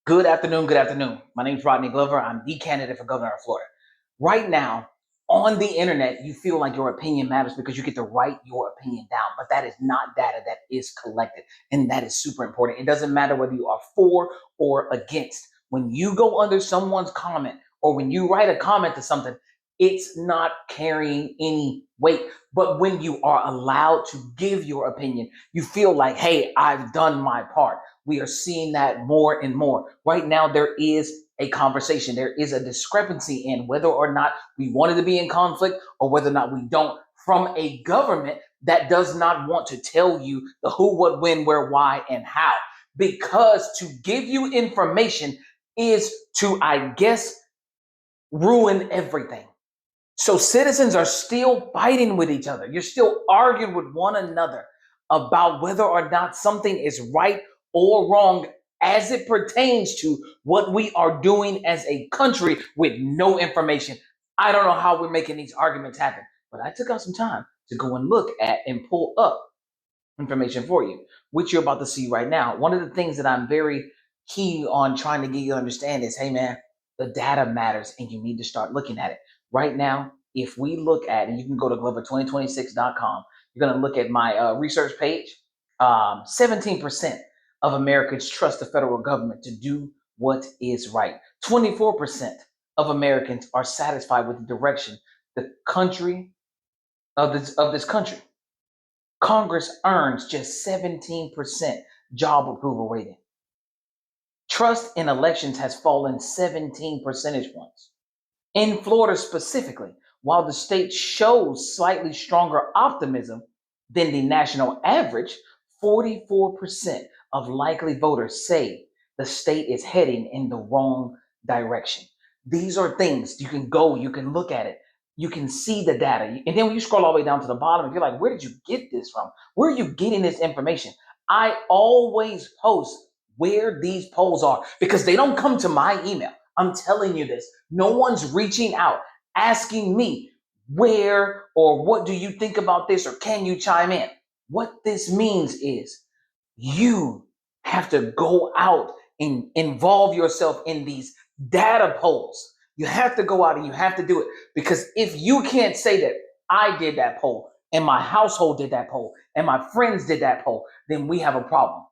Good afternoon. Good afternoon. My name is Rodney Glover. I'm the candidate for governor of Florida. Right now, on the internet, you feel like your opinion matters because you get to write your opinion down, but that is not data that is collected. And that is super important. It doesn't matter whether you are for or against. When you go under someone's comment or when you write a comment to something, it's not carrying any weight. But when you are allowed to give your opinion, you feel like, hey, I've done my part. We are seeing that more and more. Right now, there is a conversation. There is a discrepancy in whether or not we wanted to be in conflict or whether or not we don't, from a government that does not want to tell you the who, what, when, where, why, and how. Because to give you information is to, I guess, ruin everything. So citizens are still fighting with each other. You're still arguing with one another about whether or not something is right or wrong as it pertains to what we are doing as a country with no information. I don't know how we're making these arguments happen, but I took out some time to go and look at and pull up information for you, which you're about to see right now. One of the things that I'm very keen on trying to get you to understand is, hey man, the data matters and you need to start looking at it. Right now, if we look at, and you can go to glover2026.com, you're going to look at my research page. 17% of Americans trust the federal government to do what is right. 24% of Americans are satisfied with the direction the country of this country. Congress earns just 17% job approval rating. Trust in elections has fallen 17 percentage points. In Florida specifically, while the state shows slightly stronger optimism than the national average, 44% of likely voters say the state is heading in the wrong direction. These are things you can go, you can look at it, you can see the data. And then when you scroll all the way down to the bottom, if you're like, where did you get this from? Where are you getting this information? I always post where these polls are because they don't come to my email. I'm telling you this. No one's reaching out asking me where or what do you think about this or can you chime in? What this means is you have to go out and involve yourself in these data polls. You have to go out and you have to do it because if you can't say that I did that poll and my household did that poll and my friends did that poll, then we have a problem.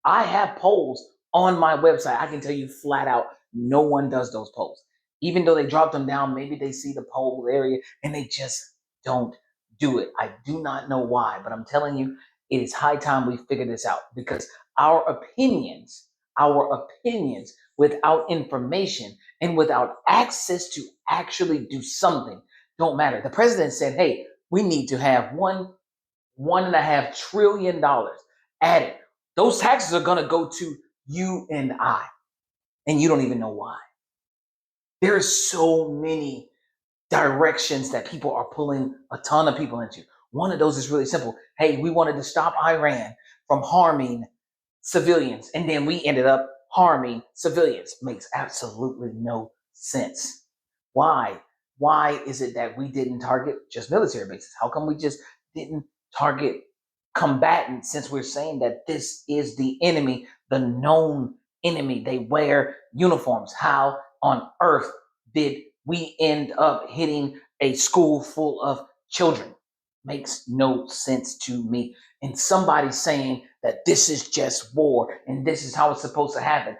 I have polls on my website. I can tell you flat out, no one does those polls. Even though they drop them down, maybe they see the poll area and they just don't do it. I do not know why, but I'm telling you, it is high time we figure this out because our opinions without information and without access to actually do something don't matter. The president said, hey, we need to have $1.5 trillion added. Those taxes are going to go to you and I, and you don't even know why. There are so many directions that people are pulling a ton of people into. One of those is really simple. Hey, we wanted to stop Iran from harming civilians, and then we ended up harming civilians. Makes absolutely no sense. Why? Why is it that we didn't target just military bases? How come we just didn't target combatants since we're saying that this is the enemy, the known enemy? They wear uniforms. How on earth did we end up hitting a school full of children? Makes no sense to me. And somebody saying that this is just war and this is how it's supposed to happen.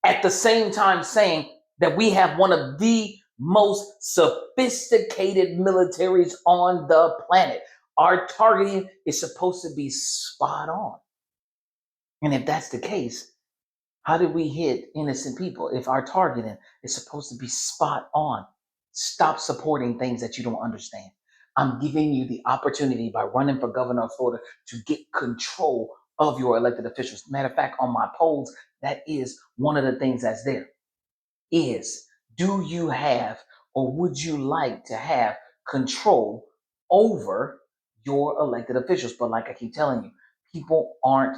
At the same time, saying that we have one of the most sophisticated militaries on the planet. Our targeting is supposed to be spot on. And if that's the case, how did we hit innocent people if our targeting is supposed to be spot on? Stop supporting things that you don't understand. I'm giving you the opportunity by running for governor of Florida to get control of your elected officials. Matter of fact, on my polls, that is one of the things that's there. Is do you have or would you like to have control over your elected officials? But like I keep telling you, people aren't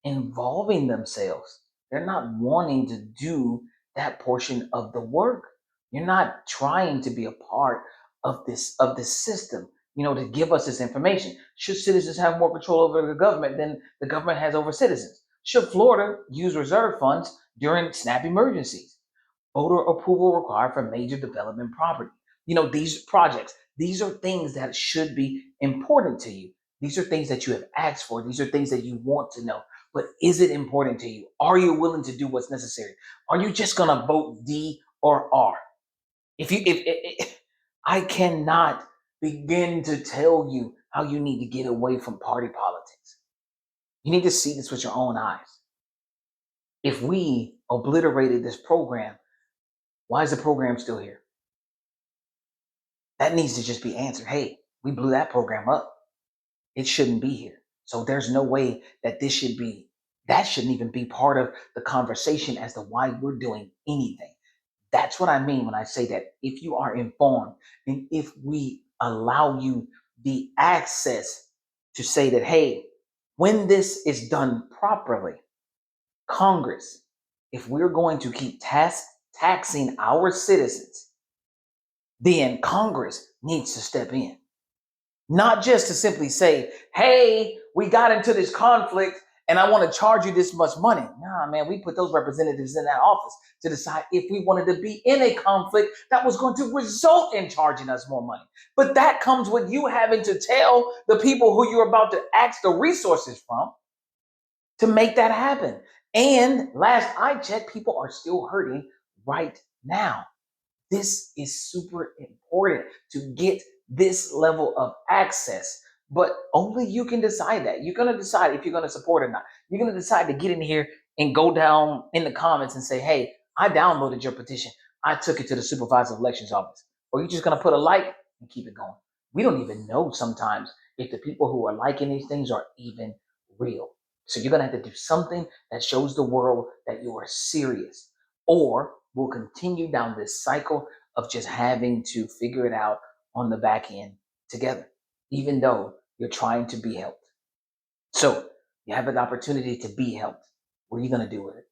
involving themselves. They're not wanting to do that portion of the work. You're not trying to be a part of this system, to give us this information. Should citizens have more control over the government than the government has over citizens? Should Florida use reserve funds during SNAP emergencies? Voter approval required for major development property. These projects, these are things that should be important to you. These are things that you have asked for. These are things that you want to know. But is it important to you? Are you willing to do what's necessary? Are you just going to vote D or R? If I cannot begin to tell you how you need to get away from party politics. You need to see this with your own eyes. If we obliterated this program, why is the program still here? That needs to just be answered. Hey, we blew that program up. It shouldn't be here. So there's no way that that shouldn't even be part of the conversation as to why we're doing anything. That's what I mean when I say that if you are informed and if we allow you the access to say that, hey, when this is done properly, Congress, if we're going to keep taxing our citizens, then Congress needs to step in. Not just to simply say, hey, we got into this conflict and I want to charge you this much money. Nah, man, we put those representatives in that office to decide if we wanted to be in a conflict that was going to result in charging us more money. But that comes with you having to tell the people who you're about to ask the resources from to make that happen. And last I checked, people are still hurting right now. This is super important to get this level of access, but only you can decide that. You're going to decide if you're going to support or not. You're going to decide to get in here and go down in the comments and say, hey, I downloaded your petition. I took it to the supervisor of elections office. Or you're just going to put a like and keep it going. We don't even know sometimes if the people who are liking these things are even real. So you're going to have to do something that shows the world that you are serious, or we'll continue down this cycle of just having to figure it out on the back end together, even though you're trying to be helped. So you have an opportunity to be helped. What are you going to do with it?